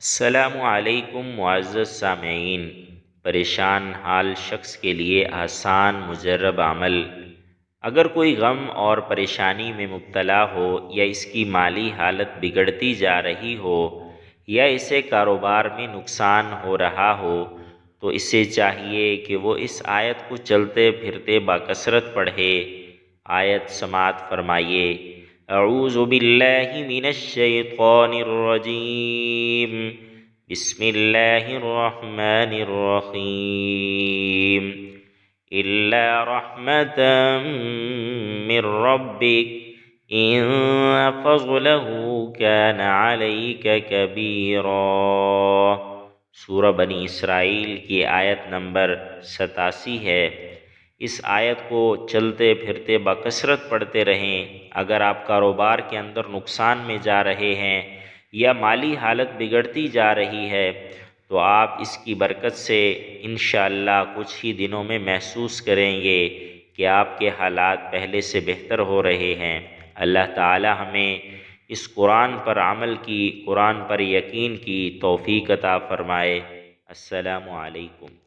السلام علیکم معزز سامعین۔ پریشان حال شخص کے لیے آسان مجرب عمل۔ اگر کوئی غم اور پریشانی میں مبتلا ہو یا اس کی مالی حالت بگڑتی جا رہی ہو یا اسے کاروبار میں نقصان ہو رہا ہو تو اسے چاہیے کہ وہ اس آیت کو چلتے پھرتے باکثرت پڑھے۔ آیت سماعت فرمائیے۔ اعوذ باللہ من الشیطان الرجیم، بسم اللہ الرحمن الرحیم۔ الا رحمتا من ربک ان فضلہ کان علیک کبیرا۔ سورہ بنی اسرائیل کی آیت نمبر 87 ہے۔ اس آیت کو چلتے پھرتے بکثرت پڑھتے رہیں۔ اگر آپ کاروبار کے اندر نقصان میں جا رہے ہیں یا مالی حالت بگڑتی جا رہی ہے تو آپ اس کی برکت سے انشاءاللہ کچھ ہی دنوں میں محسوس کریں گے کہ آپ کے حالات پہلے سے بہتر ہو رہے ہیں۔ اللہ تعالی ہمیں اس قرآن پر عمل کی، قرآن پر یقین کی توفیق عطا فرمائے۔ السلام علیکم۔